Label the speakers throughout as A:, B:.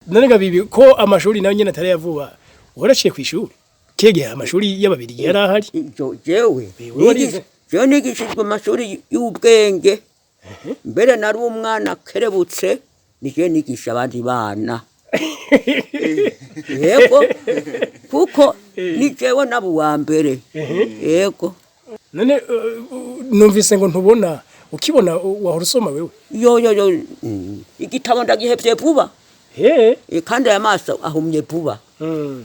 A: none gabibi ko amashuri nayo nyene atari yavuba waraciye kwishuri kege amashuri y'ababiri yarahari
B: jewe nigishijwe amashuri y'ubwenge mbere nari umwana kerebutse nije nigisha abandi bana yego kuko nijewe nabo wa mbere yego
A: none numvise ngo ntubona ukibona wahora usoma wewe
B: yo igitabo ndagihevye vuba kandi aya maso ahumye vuba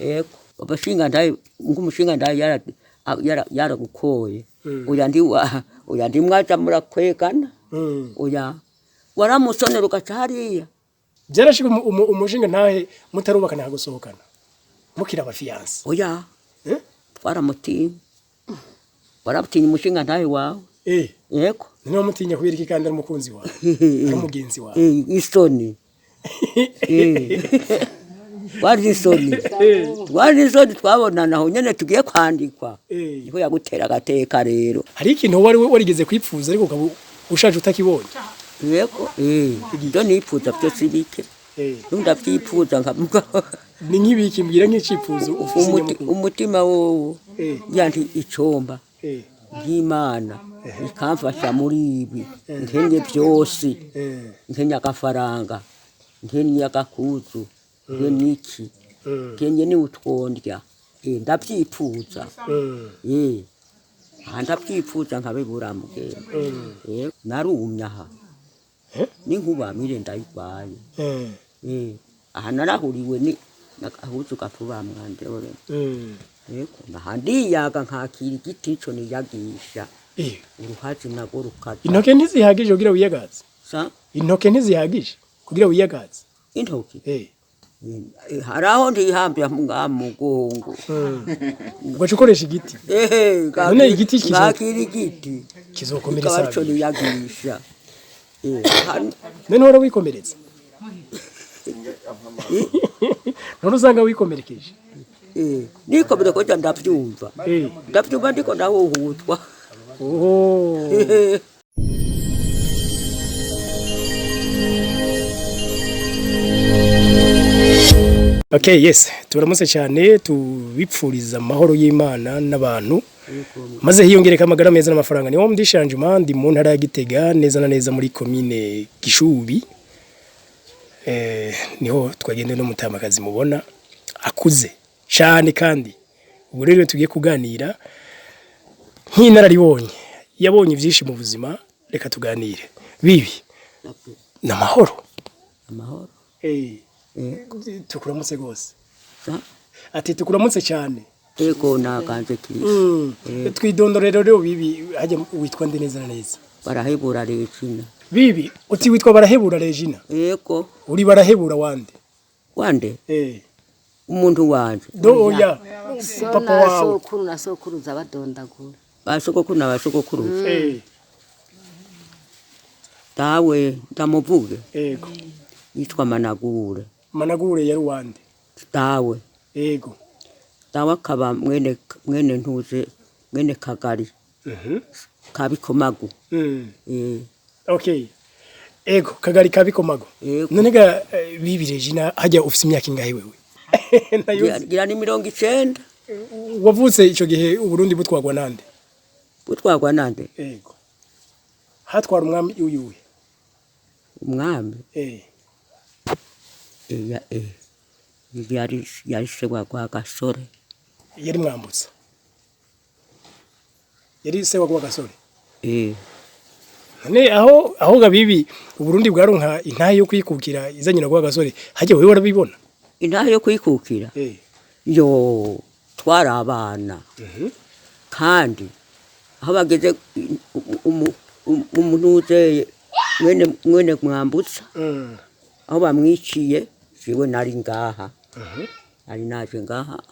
B: yego abashinga ndaye ngumushinga ndaye yaragukoye uya ndi mwaja murakwegana uya waramusonera ugacariya
A: byarashika umushinga ntahe mutarubakana hagusohokana mukira abafiance
B: oya twaramutinya warabutinya umushinga ntahe wawe yego
A: niyo mutinya kubera iki kandi ari umukunzi wawe ari mugenzi wawe
B: isoni wari isoni twabonana aho nyene tugiye kwandikwa niko yagutera agateka rero
A: hari ikintu wari warigeze kwipfuza ariko ukaba ushaje utakibonye
B: yego ibyo nipfuza byose bike ndavyifuza nkamuga
A: ni nk'ibiki mbwira nk'icipfuzo
B: umutima wowo yanti icomba y'Imana ikamfasha muri ibi nkenye byose nkenya agafaranga nkenya agakuzu niki kenye ni utwondya ndavyifuza ndavyifuza nkabibura mugende narumya aha ni nkubamire ndayigwaye aha narahuriwe ni nakahuzu gafuba mwande ore yego nahandi yaga nkakira igiti ico niyagisha uruhazi nago rukaza
A: intoke ntizihagije kugira wiyagaze intoke ntizihagije kugira wiyagaze
B: intoke haraho ndihambya mugongo
A: ugacukoresha igiti none igiti
B: kizakira igiti
A: kizokomereza
B: ico niyagisha
A: none hora wikomereza none usanga wikomerekeje
B: nikomere ko ndavyumva ndavyumva ndiko ndahuhutwa
A: Okay, yes, turamutse cyane tubipfuriza amahoro y'Imana n'abantu maze hiyongereka amagara meza n'amafaranga niwo mudishanjuma ndi mu ntara ya Gitega neza na neza muri commune Gishubi niho twagende no mutamakazi mubona akuze cyane kandi ubu rero tugiye kuganira nk'inararibonye yabonye byinshi mu buzima reka tuganire bibi n'amahoro tukuramutse gose ati tukuramutse cyane
B: ego naganze kiri
A: twidondorero rero bibi haje witwa nde neza na neza
B: barahebura Regina
A: bibi uti witwa barahebura Regina
B: ego
A: uri barahebura wande
B: umuntu wanje
A: oya papa wawe
C: sokuru na sokuru zabadondagura
B: basokokuru na basokokuru dawe ndamuvuge
A: ego
B: yitwa
A: Managure yari wande
B: dawe
A: ego
B: dawe akaba mwene ntuze mwene Kagari Kabikomagu
A: okay ego Kagari Kabikomagu none ga bibi Regina hajya ufite imyaka ingahe wewe
B: gira ni 90
A: wavutse ico gihe uburundi butwagwa nande ego hatwara umwami uyuwe
B: umwami yari sewa kwa Gasore
A: yari mwambutsa yari sewa kwa Gasore none aho gabibi uburundi bwaronka intahe yo kwikukira izanyina kwa Gasore haje wewe warabibona
B: intahe yo kwikukira yo twara abana kandi aho bageze umuntu uze mwene mwambutsa aho bamwiciye siwe nari ngaha ari naje ngaha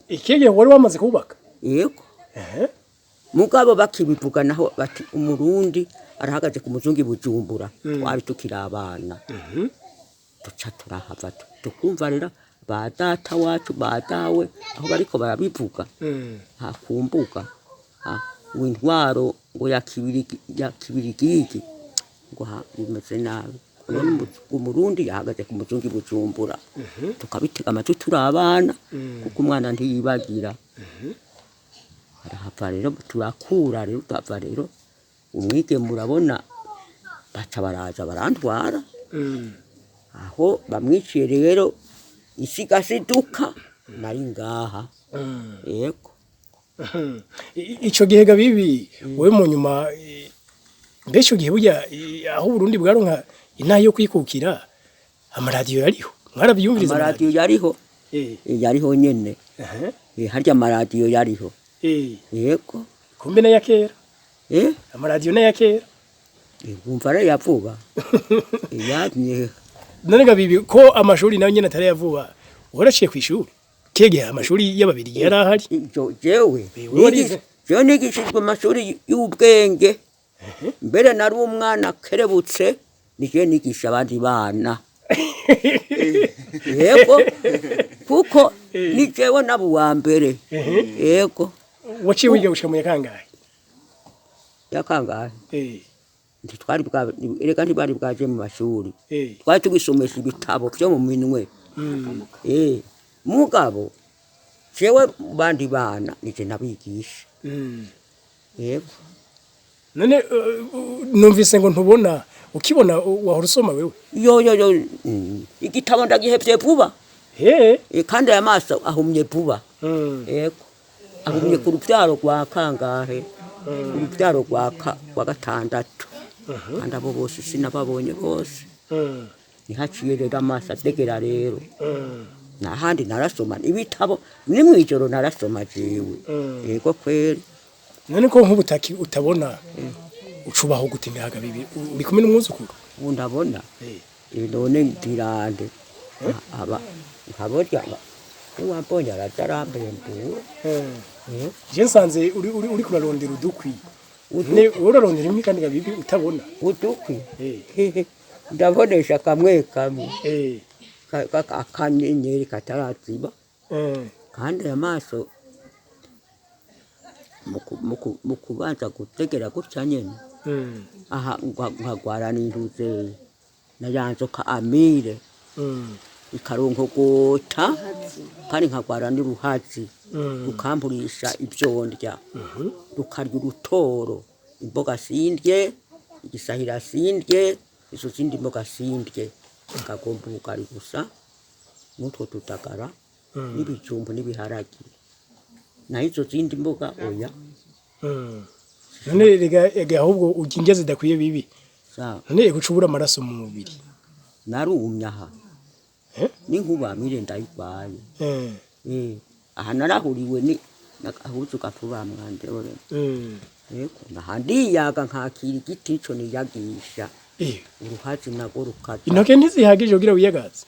A: ikege wari wamaze kubaka
B: yego mugabo bakibivuga naho bati umurundi arahagaze ku muzungu Bujumbura twari tukira abana duca turahava tukumva rero ba data wacu badawe aho bariko barabivuga hakumbuka w'intwaro ngo yakibirigiki ngo bimeze nabi umurundi yahagaze ku muzungu i Bujumbura tukabitega amatwi turi abana kuko umwana ntiyibagira arahava rero turakura rero utava rero umwigeme urabona baca baraza barantwara aho bamwiciye rero isigasiduka nari ngaha yego
A: ico gihe gabibi wowe mu nyuma mbese gihe burya aho Burundi bwaronka inaha yo kwikukira amaradiyo yariho mwarabyumviriza
B: amaradiyo yariho yariho nyene harya amaradiyo yariho yego
A: kumbe na yakera amaradiyo na yakera
B: umva rero yavuba yamye
A: none gabibi ko amashuri nayo nyene atari yavuba waraciye kwishuri kege amashuri y'ababiri yarahari
B: jewe nigishijwe amashuri y'ubwenge mbere nari umwana kerebutse nije nigisha abandi bana yego kuko ni jewe nabo wa mbere yego
A: waciye wiga gushamuye kangahe
B: yakangahe ntitwari erega ntibari bwaje mu mashuri twari tugisomesha ibitabo byo mu minwe mugabo jewe bandi bana nije nabigisha yego
A: none numvise ngo ntubona ukibona wahora usoma wewe
B: yo igitabo ndagihevye vuba kandi aya maso ahumye vuba yego ahumye ku rubyaro rwa kangahe urubyaro rwa gatandatu kandi abo bose sinababonye bose nihaciye rero amaso ategera rero nahandi narasoma ibitabo ni mwijoro narasoma jewe yego kweri
A: none ko nk'ubutaki utabona ucubaho gute ngaga bibi uri kumwe n'umwuzukuru
B: ndabona none ndirande aba nkaborya uwambonye aratarambembura
A: je nsanze uri kurarondera udukwi ne urarondera imwe kandi gabibi utabona
B: udukwi ndabonesha kamwe kamwe akanyenyeri kataraziba kandi amaso mukubanza gutegera gutya nyene aha nkagwara n'intuze nayanzoka amire ikaronko gota kandi nkagwara n'uruhazi rukampurisha ivyondya rukarya urutoro imboga sindye igisahira sindye izo zindi mboga sindye nkagomba ubugari gusa n'utwo tutagara n'ibijumbu n'ibiharagi na izo zindi mboga oya
A: none rega ahubwo ukinge zidakwiye bibi none gucubura amaraso mu mubiri
B: narumya aha n'inkuba mire ndayigwaye aha narahuriwe ni nakahuzu gafuba mwande ore yego nahandi yaga nkakira igiti ico niyagisha uruhazi nago rukaza
A: intoke ntizihagije kugira wiyagaze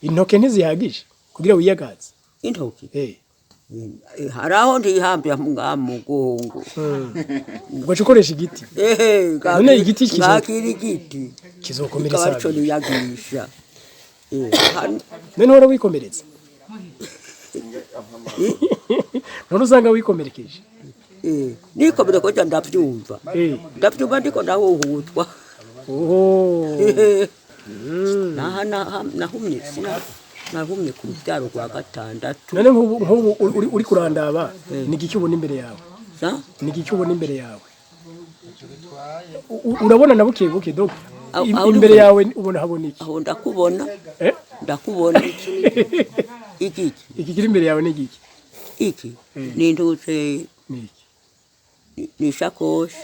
A: intoke ntizihagije kugira wiyagaze
B: intoke haraho ndihambye mugongo
A: ngo ukoresha igiti none igiti
B: kizakira igiti
A: kizokomeretsa
B: cyo niyagisha
A: none hora wikomeretse none usanga wikomerekeje
B: nikomere ko ndavyumva ndavyumva ndiko nahuhutwa nahumye nahumye ku rubyaro rwa gatandatu
A: none nk'ubu uri kurandaba ni iki ubona imbere yawe ni iki ubona imbere yawe urabona na buke buke dog imbere yawe ubona habona iki
B: aho ndakubona ndakubona iki
A: kiri imbere yawe ni iki
B: iki ni ntuze ni shakoshi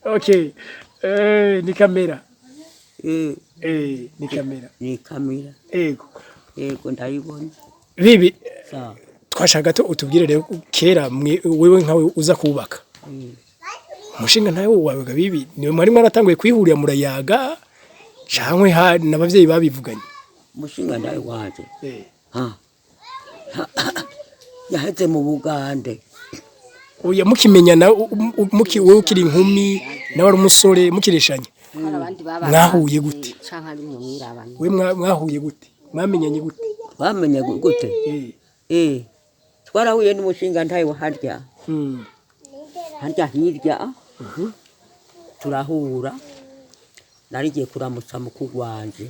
A: okay ni kamera ni kamera
B: ni kamera yego ndayibona
A: bibi twashaka to utubwire rero kera wewe nkawe uza kubaka umushinga ntawe wawe gabibi niwe mwari mwaratanguye kwihurira murayaga cankwe n'abavyeyi babivuganye
B: umushinga ndawe waje yaheze mu Bugande
A: uya mukimenyana wewe ukiri inkumi nawe ari umusore mukireshanya mwahuye gute we mwahuye gute mwamenyanye gute
B: bamenye gute twarahuye n'umushinga ntawe harya harya hirya turahura narigiye kuramutsa mukuru wanje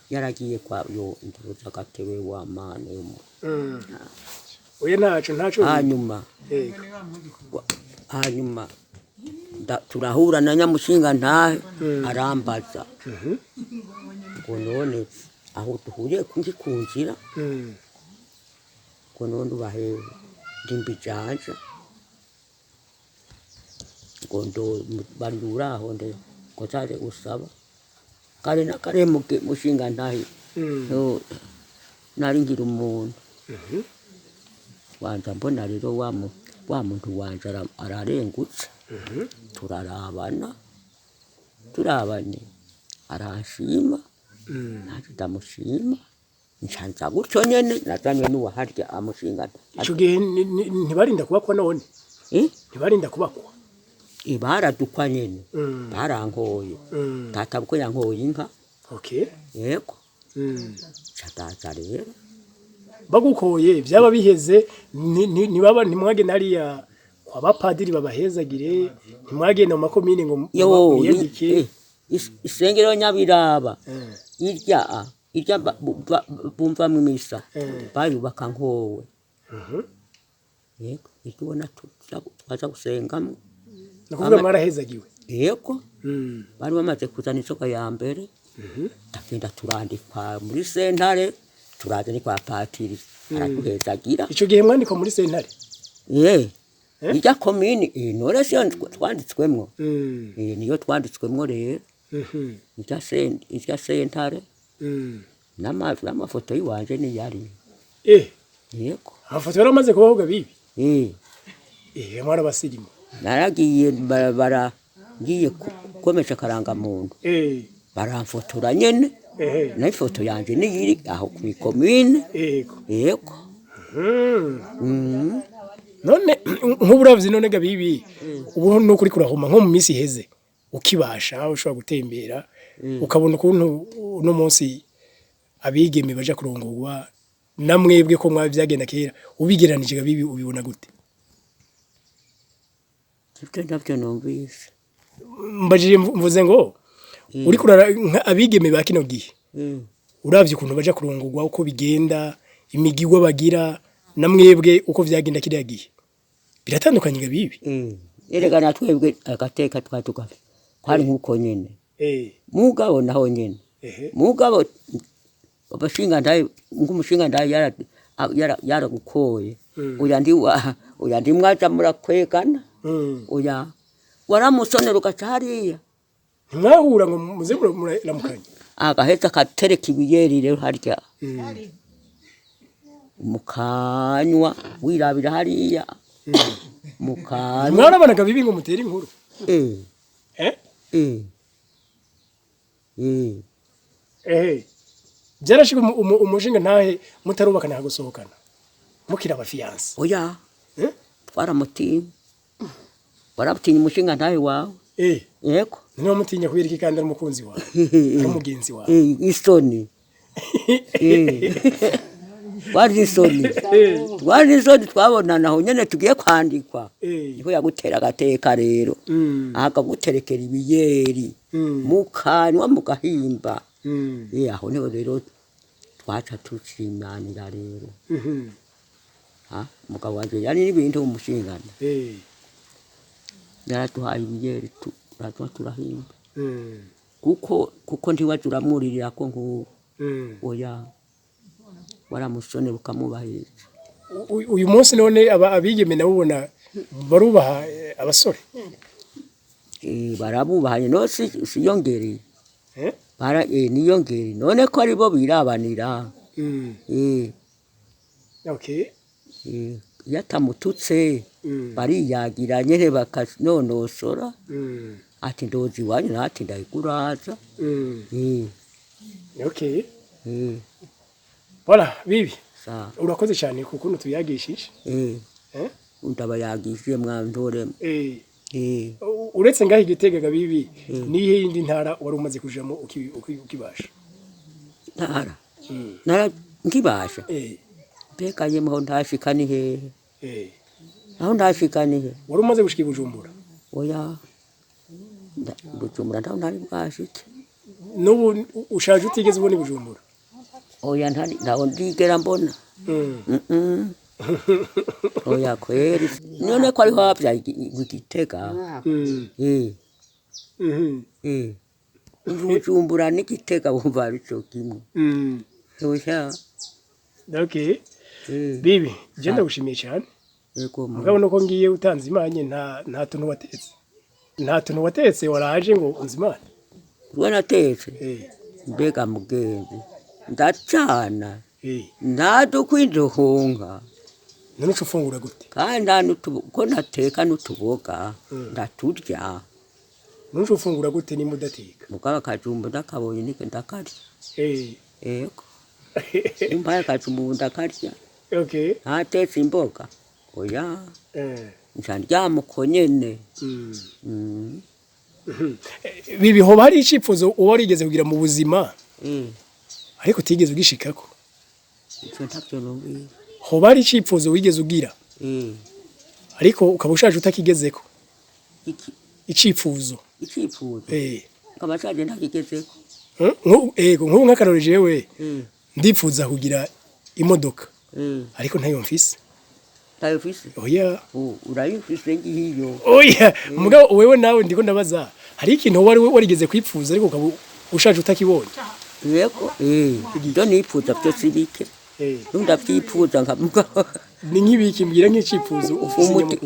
B: yaragiye kwa yo nduza gatewe wa mane yo
A: oya ntaco
B: hanyuma turahura na nyamushinga ntahe arambaza ngo none aho duhuriye kunjira ngo none ubahewe ndimbijanja ngo ndo barura aho nde ngo taje usaba kare na kare mushinga ntahe no naringira umuntu wanja mbona rero wa muntu wanje ararengutse turabanye arashima naje ndamushima nshanza gutyo nyene nazanye n'uwa harya amushinga
A: ico gihe ntibarinda kubakwa none ntibarinda kubakwa
B: baradukwa nyene barankoye tata bwo yankoye inka yego chataza rero
A: bagukoye byaba biheze nibaba ntimwagenda hariya kwa bapadiri babahezagire ntimwagenda mu makomine ngo
B: yandike isengero nyabiraba irya bumva mu misa bayubaka nkowe yego ikibona twaza gusengamo
A: nakuvuga mwarahezagiwe
B: yego bari bamaze kuzana isoka ya mbere ndagenda turandikwa muri sentare turaje ni kwa patiri araduhezagira
A: ico gihe mwandikwa muri sentare
B: ijya komini none siyo twanditswemwo niyo twanditswemwo rero ijya sentare n'amafoto yiwanje ni yari yego
A: amafoto yaramaze kubavuga bibi mwara basirimu
B: naragiye ngiye komesha karanga muntu baramfotora nyene na ifoto yanje niyiri aho ku komine yego
A: none nk'uburavyi none gabibi ubu no kuri kurahoma nko mu minsi iheze ukibasha ushobora gutembera ukabona ukuntu no munsi abigeme baja kurongorwa namwebwe ko mwavyagenda kera ubigeranije gabibi ubibona gute
B: navyo numvise
A: mbajije mvuze ngo uri kurara abigeme ba kino gihe uravye ukuntu baja kurongorwa uko bigenda imigigwa bagira namwebwe uko vyagenda kiriya gihe biratandukanye gabibi
B: erega natwebwe agateka twatugafe kwari nkuko nyene mugabo naho nyene mugabo abashinga ndaye ngumushinga ndaye yaragukoye uya ndi mwaja murakwegana uya waramusonera ukacariya
A: mwahura ngo muze muramukanye
B: agaheza katereka ibiyeri rero harya mukanywa wirabira hariya mukanywa
A: mwarabana gabibi ngo mutera inkuru byarashika umushinga ntahe mutarubakana hagusohokana mukira abafiyanse
B: oya twaramutinya warabutinya umushinga ntahe wawe yego
A: niyo mutinya kubera iki kandi ari umukunzi wawe ari umugenzi wawe
B: isoni wari isoni twabonana aho nyene tugiye kwandikwa niho yagutera agateka rero akaguterekera ibiyeri mukanywa mugahimba aho niho rero twaca tucimanira rero mugabo wanje yari n'ibintu umushingana yaraduhaye ibiyeri turahimba kuko ntiwaje uramwuririra ko nk'ubu oya waramusonera ukamubahiriza
A: uyu munsi none abigeme nabo ubona barubaha abasore
B: barabubahanye no siyongereye niyongereye none ko aribo birabanira yatamututse bariyagira nyene bakanonosora ati ndozi wanyu nati ndayiguraza
A: Voilà, bibi. Urakoze cyane kuko tuyagishije.
B: Ndabayagishije mwandore.
A: Uretse ngaho Igitega bibi nihe yindi ntara wari umaze kujamo ukibasha.
B: Ntara ngibasha. Bekaye mu ndashika ni he. Aho ndashika ni he.
A: Wari umaze gushika Bujumbura.
B: Oya. Bujumbura ndaho ntari bwashike.
A: n'ubu ushaje utigeze ubona Bujumbura
B: oya ntawo ndigera mbona oya kweri none ko ari habya igitega Bujumbura n'igitega bumva arico kimwe oya
A: okay bibi je ndagushimiye cyane
B: yego
A: mugabo nuko ngiye utanze imanye nta tuntu watetse waraje ngo unzimane
B: natetse mbega mugenzi ndacana ndadukwinduhunga
A: none ufungura gute
B: kandi ko nateka n'utuboga ndaturya
A: none ufungura gute ni mudateka
B: mugabo akajumba ndakabonye nike ndakarya yego umbaye akajumba ndakarya
A: okay
B: natetse imboga oya njandyamo nyene
A: bibi hoba hari icipfuzo uwo rigeze kugira mu buzima ariko utigeze ugishikako
B: icyo ntacyo numvise
A: hoba hari icipfuzo wigeze ugira ariko ukaba ushaje utakigezeko icipfuzo
B: kabashaje ntakigezeko
A: nk'ubu nk'akarori jewe ndipfuza kugira imodoka ariko ntayo mfise oya
B: urayifise ngiyo
A: oya mugabo wewe nawe ndiko ndabaza hari ikintu wari warigeze kwipfuza ariko ukaba ushaje utakibonye
B: yego ibyo nipfuza byose bike ndavyifuza nka mugabo
A: ni nk'ibiki mbwira nk'icipfuzo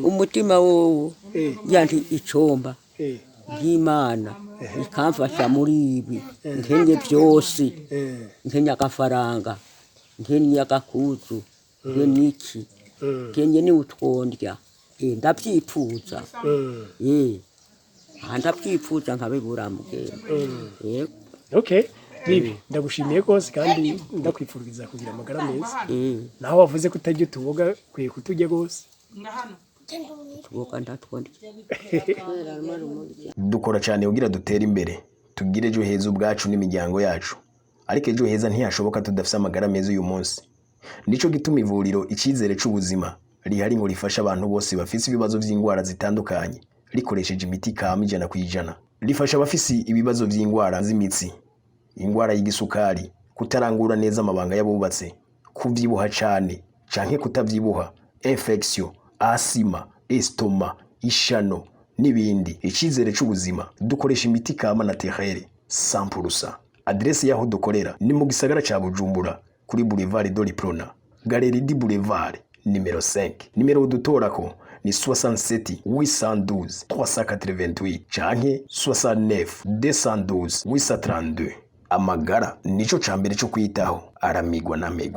B: umutima wowo yanti icomba nk'Imana ikamfasha muri ibi nkenye byose nkenya agafaranga nkenya agakuzu nkeniki kenye ni utwondya ndavyifuza ndavyifuza nkabibura mugenda
A: okay bibi ndagushimiye kose kandi ndakwifuriza kugira amagara meza naho wavuze ko utajya utuboga kwiye kutujya gose
B: tuboga ndatwondya
D: dukora cyane kugira dutere imbere tugire ejo heza ubwacu n'imiryango yacu ariko ejo heza ntiyashoboka tudafite amagara meza uyu munsi nico gituma ivuriro icyizere cy'ubuzima rihari ngo rifasha abantu bose bafite ibibazo by'indwara zitandukanye rikoresheje imiti kama 100%. Rifasha abafisi ibibazo by'indwara z'imitsi, indwara y'igisukari, kutarangura neza amabanga y'abubatse, kuvyibuha cyane canke kutavyibuha, infection, asima, estoma, ishano n'ibindi. Icyizere cy'ubuzima dukoresha imiti kama naturelle 100%. Adresse yaho dukorera ni mu gisagara ca Bujumbura kuri Boulevard de l'Iprona, Galerie du Boulevard numéro 5. Numéro dutorako ni 67 812 388 canke 69 212 832. Amagara nico cambere cyo kwitaho aramigwa na mego.